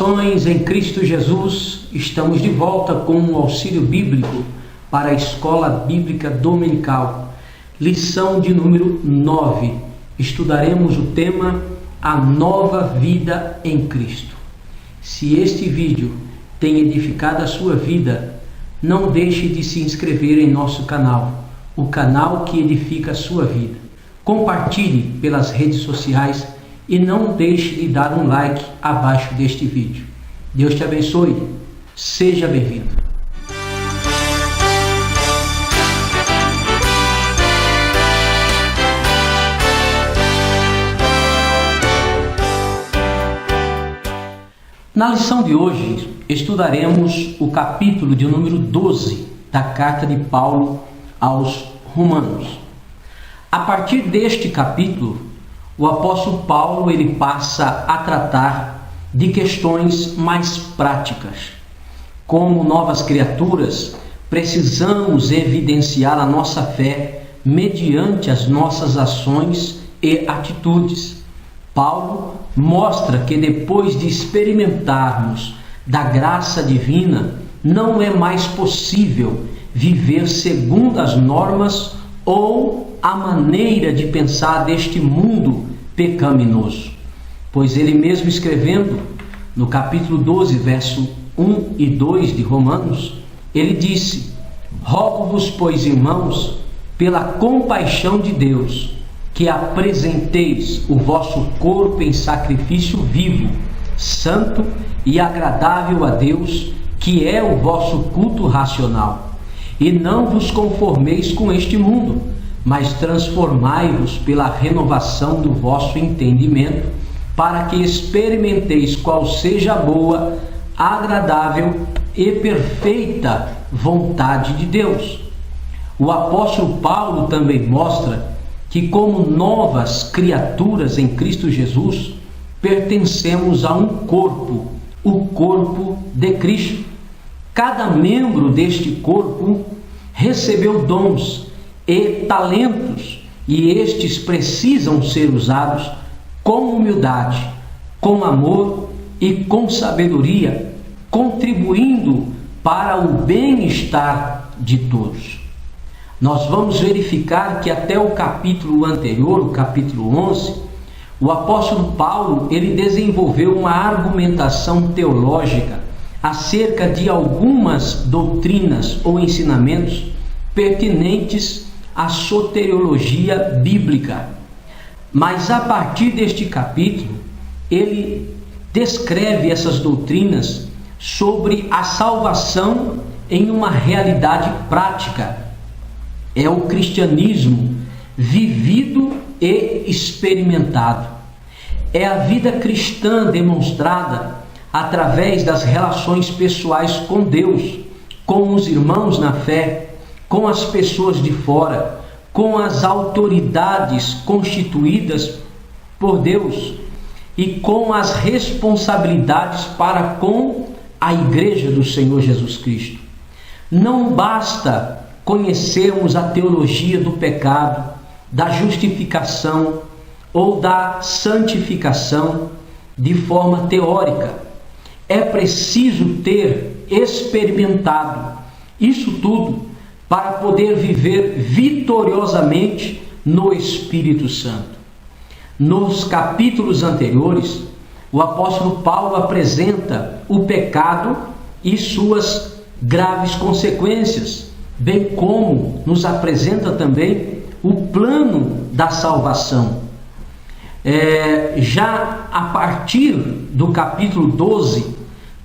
Saudações em Cristo Jesus, estamos de volta com o auxílio bíblico para a Escola Bíblica Dominical. Lição de número 9. Estudaremos o tema A Nova Vida em Cristo. Se este vídeo tem edificado a sua vida, não deixe de se inscrever em nosso canal, o canal que edifica a sua vida. Compartilhe pelas redes sociais e não deixe de dar um like abaixo deste vídeo. Deus te abençoe. Seja bem-vindo. Na lição de hoje, estudaremos o capítulo de número 12 da carta de Paulo aos Romanos. A partir deste capítulo, o apóstolo Paulo ele passa a tratar de questões mais práticas. Como novas criaturas, precisamos evidenciar a nossa fé mediante as nossas ações e atitudes. Paulo mostra que depois de experimentarmos da graça divina, não é mais possível viver segundo as normas ou a maneira de pensar deste mundo pecaminoso. Pois ele mesmo escrevendo no capítulo 12, verso 1 e 2 de Romanos, ele disse: rogo-vos, pois, irmãos, pela compaixão de Deus, que apresenteis o vosso corpo em sacrifício vivo, santo e agradável a Deus, que é o vosso culto racional. E não vos conformeis com este mundo, mas transformai-vos pela renovação do vosso entendimento, para que experimenteis qual seja a boa, agradável e perfeita vontade de Deus. O apóstolo Paulo também mostra que, como novas criaturas em Cristo Jesus, pertencemos a um corpo, o corpo de Cristo. Cada membro deste corpo recebeu dons e talentos, e estes precisam ser usados com humildade, com amor e com sabedoria, contribuindo para o bem-estar de todos. Nós vamos verificar que até o capítulo anterior, o capítulo 11, o apóstolo Paulo ele desenvolveu uma argumentação teológica acerca de algumas doutrinas ou ensinamentos pertinentes à soteriologia bíblica. Mas a partir deste capítulo, ele descreve essas doutrinas sobre a salvação em uma realidade prática. É o cristianismo vivido e experimentado. É a vida cristã demonstrada através das relações pessoais com Deus, com os irmãos na fé, com as pessoas de fora, com as autoridades constituídas por Deus e com as responsabilidades para com a Igreja do Senhor Jesus Cristo. Não basta conhecermos a teologia do pecado, da justificação ou da santificação de forma teórica. É preciso ter experimentado isso tudo para poder viver vitoriosamente no Espírito Santo. Nos capítulos anteriores, o apóstolo Paulo apresenta o pecado e suas graves consequências, bem como nos apresenta também o plano da salvação. Já a partir do capítulo 12,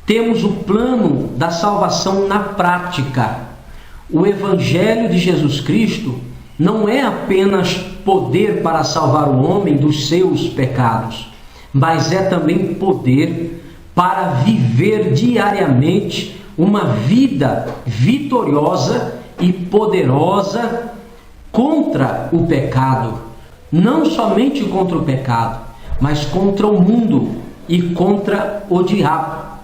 temos o plano da salvação na prática. O Evangelho de Jesus Cristo não é apenas poder para salvar o homem dos seus pecados, mas é também poder para viver diariamente uma vida vitoriosa e poderosa contra o pecado. Não somente contra o pecado, mas contra o mundo e contra o diabo.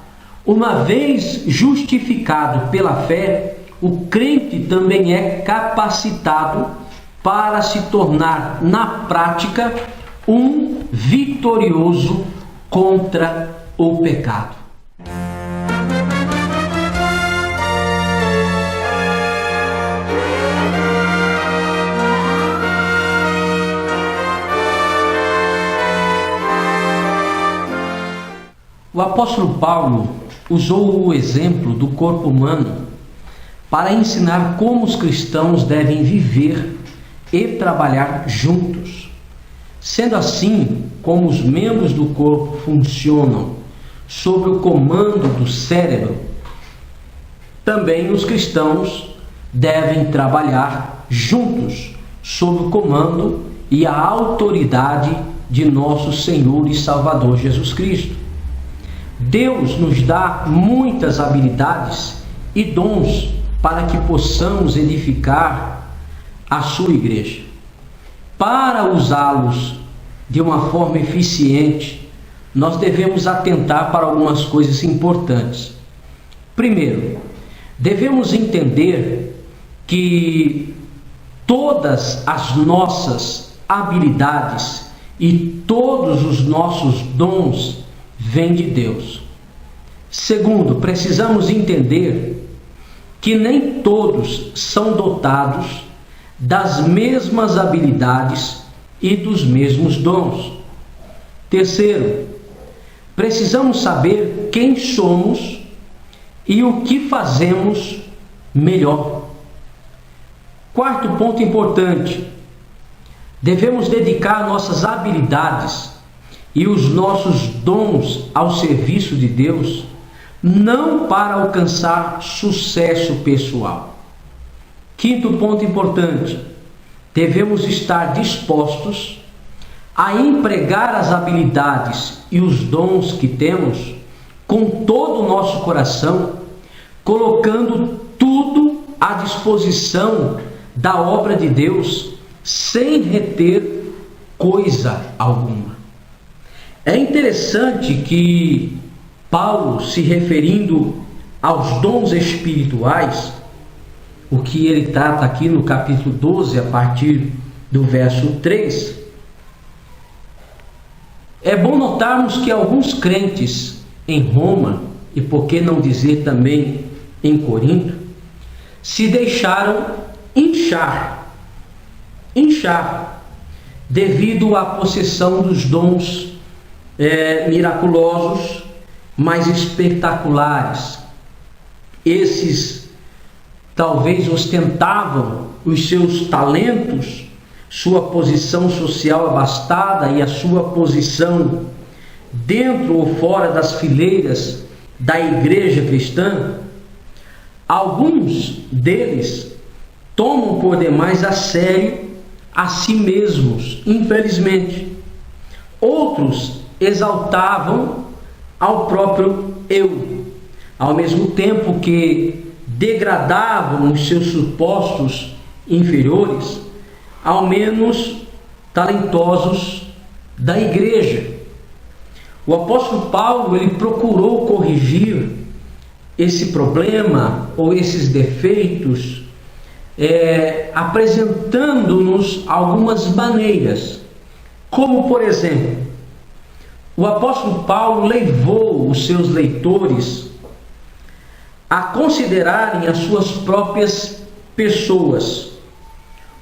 Uma vez justificado pela fé, o crente também é capacitado para se tornar, na prática, um vitorioso contra o pecado. O apóstolo Paulo usou o exemplo do corpo humano para ensinar como os cristãos devem viver e trabalhar juntos. Sendo assim, como os membros do corpo funcionam sob o comando do cérebro, também os cristãos devem trabalhar juntos sob o comando e a autoridade de nosso Senhor e Salvador Jesus Cristo. Deus nos dá muitas habilidades e dons para que possamos edificar a sua igreja. Para usá-los de uma forma eficiente, nós devemos atentar para algumas coisas importantes. Primeiro, devemos entender que todas as nossas habilidades e todos os nossos dons vêm de Deus. Segundo, precisamos entender que nem todos são dotados das mesmas habilidades e dos mesmos dons. Terceiro, precisamos saber quem somos e o que fazemos melhor. Quarto ponto importante: devemos dedicar nossas habilidades e os nossos dons ao serviço de Deus, não para alcançar sucesso pessoal. Quinto ponto importante: devemos estar dispostos a empregar as habilidades e os dons que temos com todo o nosso coração, colocando tudo à disposição da obra de Deus, sem reter coisa alguma. É interessante que Paulo, se referindo aos dons espirituais, o que ele trata aqui no capítulo 12, a partir do verso 3, é bom notarmos que alguns crentes em Roma, e por que não dizer também em Corinto, se deixaram inchar devido à possessão dos dons miraculosos, mais espetaculares. Esses talvez ostentavam os seus talentos, sua posição social abastada e a sua posição dentro ou fora das fileiras da igreja cristã. Alguns deles tomam por demais a sério a si mesmos, infelizmente. Outros exaltavam ao próprio eu, ao mesmo tempo que degradavam os seus supostos inferiores ao menos talentosos da igreja. O apóstolo Paulo, ele procurou corrigir esse problema ou esses defeitos, apresentando-nos algumas maneiras, como por exemplo, o apóstolo Paulo levou os seus leitores a considerarem as suas próprias pessoas,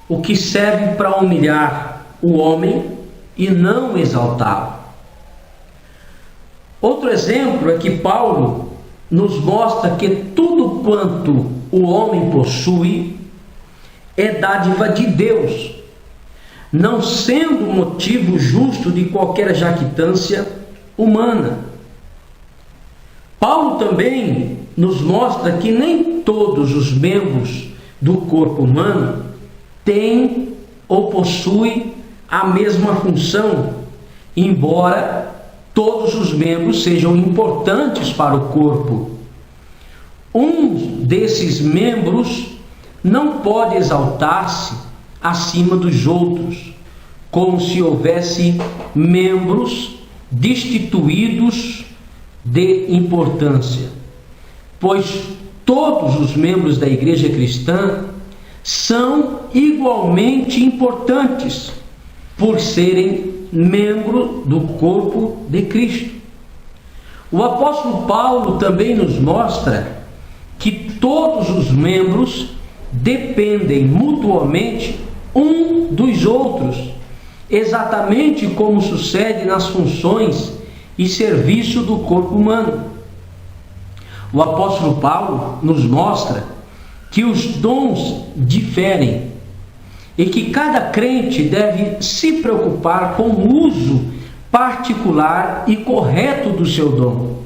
o que serve para humilhar o homem e não exaltá-lo. Outro exemplo é que Paulo nos mostra que tudo quanto o homem possui é dádiva de Deus, não sendo motivo justo de qualquer jactância humana. Paulo também nos mostra que nem todos os membros do corpo humano têm ou possuem a mesma função, embora todos os membros sejam importantes para o corpo. Um desses membros não pode exaltar-se acima dos outros, como se houvesse membros destituídos de importância, pois todos os membros da igreja cristã são igualmente importantes por serem membro do corpo de Cristo. O apóstolo Paulo também nos mostra que todos os membros dependem mutuamente um dos outros, exatamente como sucede nas funções e serviço do corpo humano. O apóstolo Paulo nos mostra que os dons diferem e que cada crente deve se preocupar com o uso particular e correto do seu dom.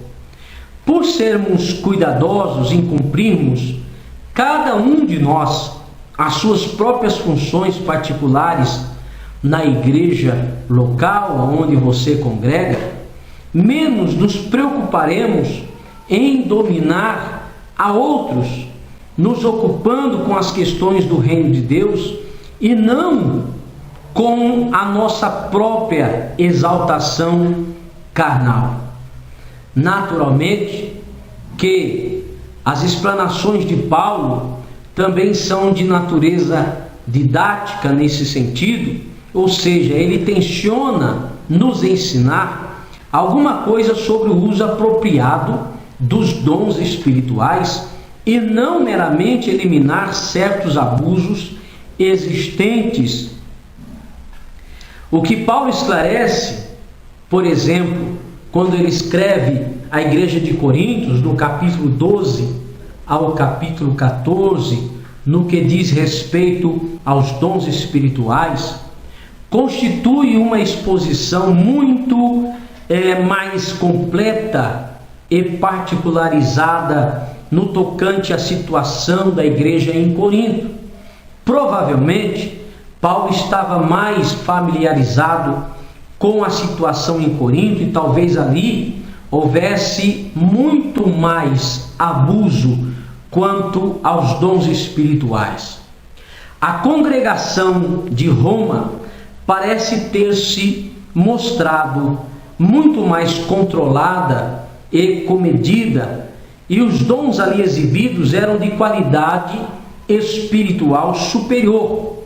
Por sermos cuidadosos em cumprirmos, cada um de nós, as suas próprias funções particulares na igreja local onde você congrega, menos nos preocuparemos em dominar a outros, nos ocupando com as questões do reino de Deus e não com a nossa própria exaltação carnal. Naturalmente que as explanações de Paulo também são de natureza didática nesse sentido, ou seja, ele tenciona nos ensinar alguma coisa sobre o uso apropriado dos dons espirituais e não meramente eliminar certos abusos existentes. O que Paulo esclarece, por exemplo, quando ele escreve à igreja de Coríntios, no capítulo 12 ao capítulo 14, no que diz respeito aos dons espirituais, constitui uma exposição muito mais completa e particularizada no tocante à situação da igreja em Corinto. Provavelmente, Paulo estava mais familiarizado com a situação em Corinto e talvez ali houvesse muito mais abuso quanto aos dons espirituais. A congregação de Roma parece ter se mostrado muito mais controlada e comedida, e os dons ali exibidos eram de qualidade espiritual superior.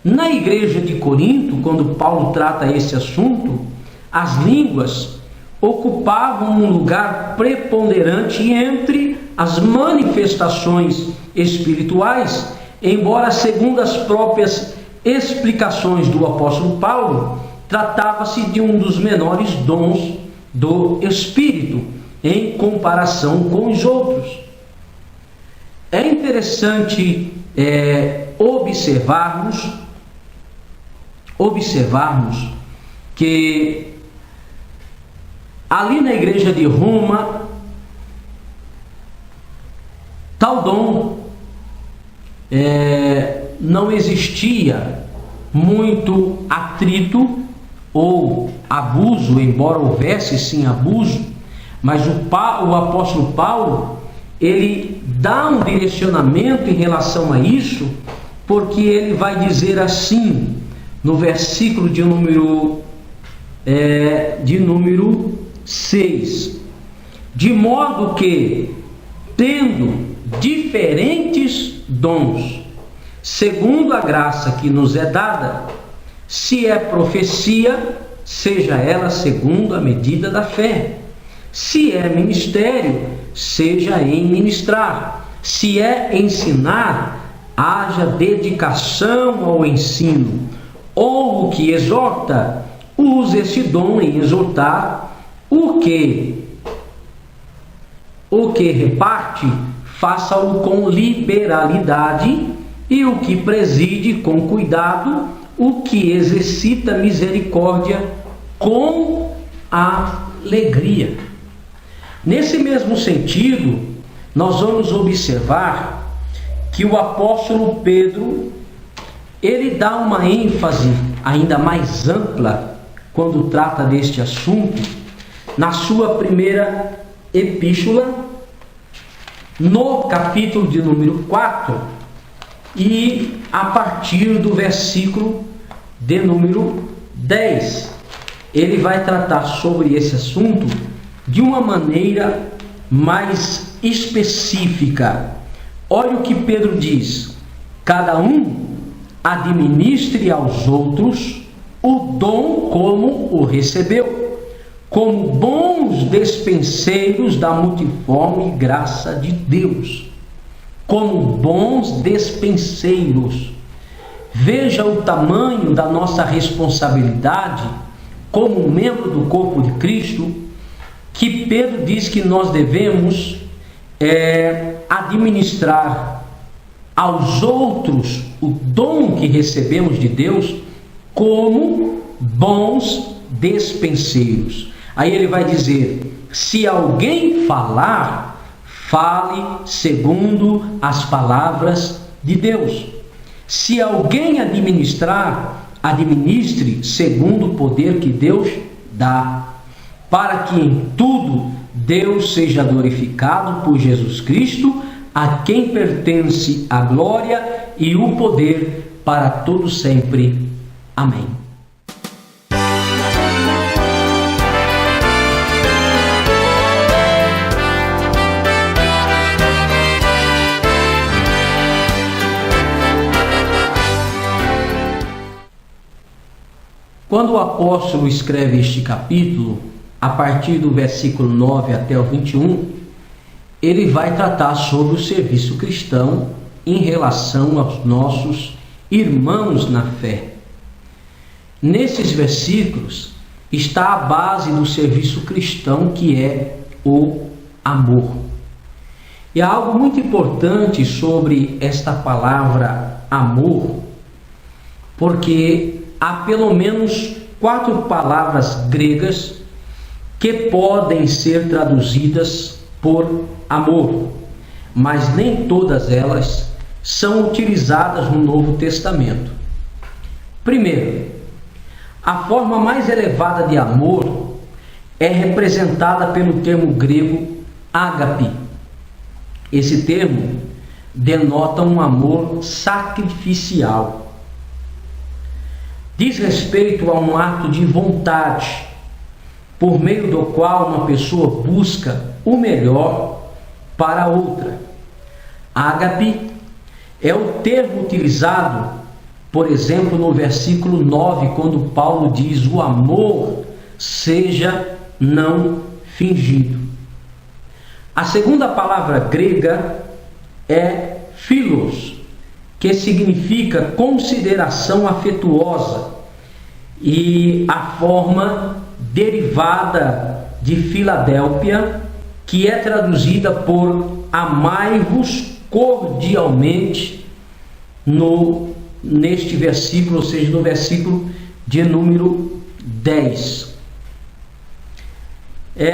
Na igreja de Corinto, quando Paulo trata esse assunto, as línguas ocupavam um lugar preponderante entre as manifestações espirituais, embora, segundo as próprias explicações do apóstolo Paulo, tratava-se de um dos menores dons do Espírito em comparação com os outros. É interessante observarmos que ali na igreja de Roma, tal dom não existia muito atrito ou abuso, embora houvesse sim abuso, mas o apóstolo Paulo, ele dá um direcionamento em relação a isso, porque ele vai dizer assim, no versículo de número 6, de modo que, tendo diferentes dons, segundo a graça que nos é dada, se é profecia, seja ela segundo a medida da fé. Se é ministério, seja em ministrar. Se é ensinar, haja dedicação ao ensino. Ou o que exorta, use esse dom em exortar. O que reparte, faça-o com liberalidade. E o que preside com cuidado, o que exercita misericórdia com alegria. Nesse mesmo sentido, nós vamos observar que o apóstolo Pedro, ele dá uma ênfase ainda mais ampla quando trata deste assunto, na sua primeira epístola, no capítulo de número 4, e a partir do versículo de número 10. Ele vai tratar sobre esse assunto de uma maneira mais específica. Olha o que Pedro diz: cada um administre aos outros o dom como o recebeu, como bons despenseiros da multiforme graça de Deus. Como bons despenseiros. Veja o tamanho da nossa responsabilidade como um membro do corpo de Cristo, que Pedro diz que nós devemos administrar aos outros o dom que recebemos de Deus como bons despenseiros. Aí ele vai dizer: se alguém falar, fale segundo as palavras de Deus. Se alguém administrar, administre segundo o poder que Deus dá, para que em tudo Deus seja glorificado por Jesus Cristo, a quem pertence a glória e o poder para todo sempre. Amém. Quando o apóstolo escreve este capítulo, a partir do versículo 9 até o 21, ele vai tratar sobre o serviço cristão em relação aos nossos irmãos na fé. Nesses versículos está a base do serviço cristão, que é o amor. E há algo muito importante sobre esta palavra amor, porque há pelo menos 4 palavras gregas que podem ser traduzidas por amor, mas nem todas elas são utilizadas no Novo Testamento. Primeiro, a forma mais elevada de amor é representada pelo termo grego ágape. Esse termo denota um amor sacrificial. Diz respeito a um ato de vontade, por meio do qual uma pessoa busca o melhor para a outra. Ágape é o termo utilizado, por exemplo, no versículo 9, quando Paulo diz: o amor seja não fingido. A segunda palavra grega é philos, que significa consideração afetuosa, e a forma derivada de Filadélfia, que é traduzida por amai-vos cordialmente neste versículo, ou seja, no versículo de número 10.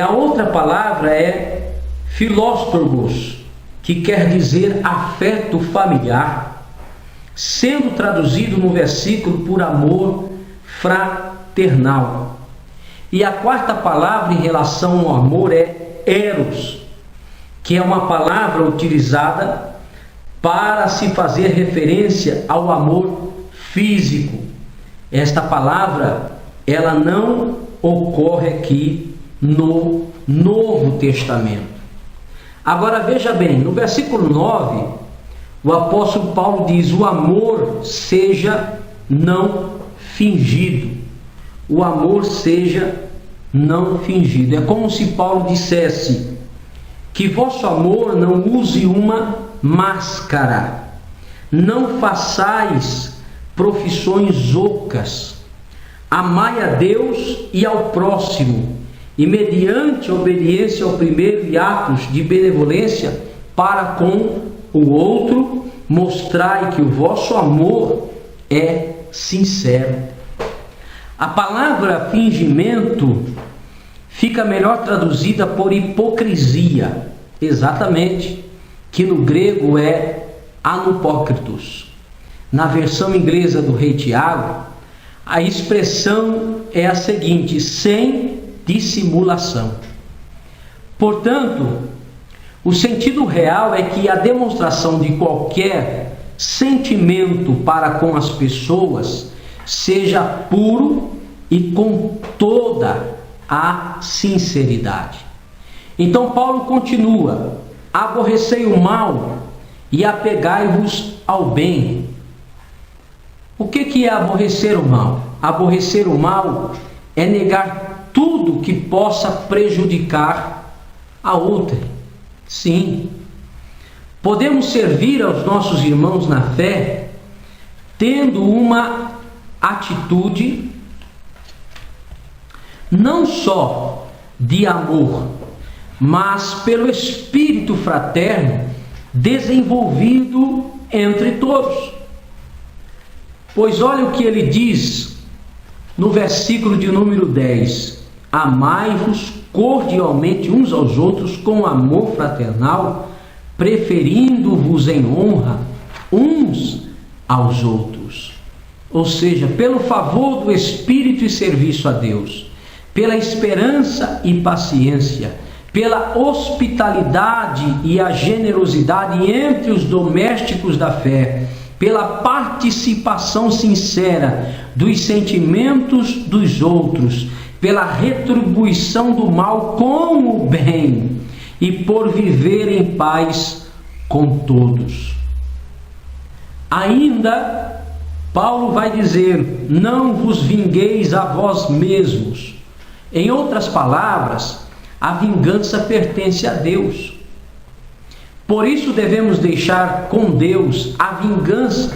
A outra palavra é filóstorgos, que quer dizer afeto familiar, sendo traduzido no versículo por amor fraternal. E a quarta palavra em relação ao amor é eros, que é uma palavra utilizada para se fazer referência ao amor físico. Esta palavra, ela não ocorre aqui no Novo Testamento. Agora veja bem, no versículo 9, o apóstolo Paulo diz: o amor seja não fingido. O amor seja não fingido. É como se Paulo dissesse que vosso amor não use uma máscara, não façais profissões ocas, amai a Deus e ao próximo, e mediante obediência ao primeiro e atos de benevolência para com o outro, mostrai que o vosso amor é sincero. A palavra fingimento fica melhor traduzida por hipocrisia, exatamente, que no grego é anupócritos. Na versão inglesa do Rei Tiago, a expressão é a seguinte: sem dissimulação. Portanto, o sentido real é que a demonstração de qualquer sentimento para com as pessoas seja puro e com toda a sinceridade. Então Paulo continua: aborrecei o mal e apegai-vos ao bem. O que é aborrecer o mal? Aborrecer o mal é negar tudo que possa prejudicar a outrem. Sim, podemos servir aos nossos irmãos na fé tendo uma atitude não só de amor, mas pelo espírito fraterno desenvolvido entre todos. Pois olha o que ele diz no versículo de número 10: amai-vos cordialmente uns aos outros com amor fraternal, preferindo-vos em honra uns aos outros. Ou seja, pelo favor do Espírito e serviço a Deus, pela esperança e paciência, pela hospitalidade e a generosidade entre os domésticos da fé, pela participação sincera dos sentimentos dos outros, pela retribuição do mal com o bem e por viver em paz com todos. Ainda, Paulo vai dizer: não vos vingueis a vós mesmos. Em outras palavras, a vingança pertence a Deus. Por isso devemos deixar com Deus a vingança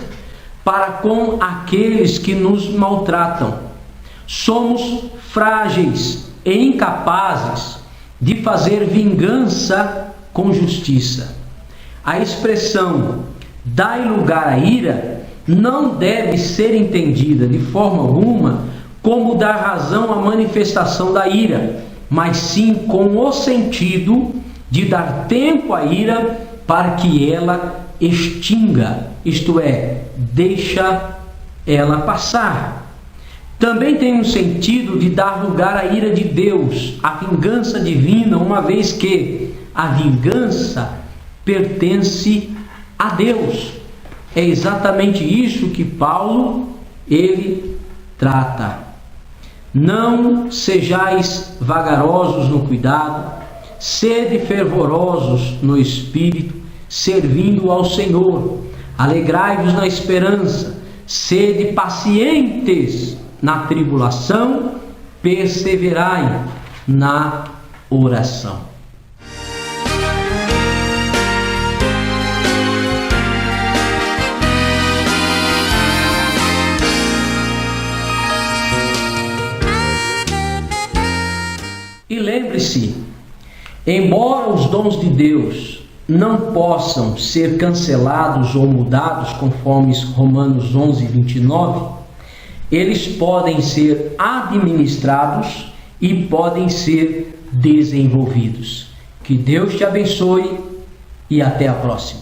para com aqueles que nos maltratam. Somos frágeis e incapazes de fazer vingança com justiça. A expressão "dai lugar à ira" não deve ser entendida de forma alguma como dar razão à manifestação da ira, mas sim com o sentido de dar tempo à ira para que ela extinga, isto é, deixa ela passar. Também tem um sentido de dar lugar à ira de Deus, à vingança divina, uma vez que a vingança pertence a Deus. É exatamente isso que Paulo ele trata. Não sejais vagarosos no cuidado, sede fervorosos no espírito, servindo ao Senhor. Alegrai-vos na esperança, sede pacientes na tribulação, perseverai na oração. E lembre-se, embora os dons de Deus não possam ser cancelados ou mudados, conforme Romanos 11, 29, eles podem ser administrados e podem ser desenvolvidos. Que Deus te abençoe e até a próxima.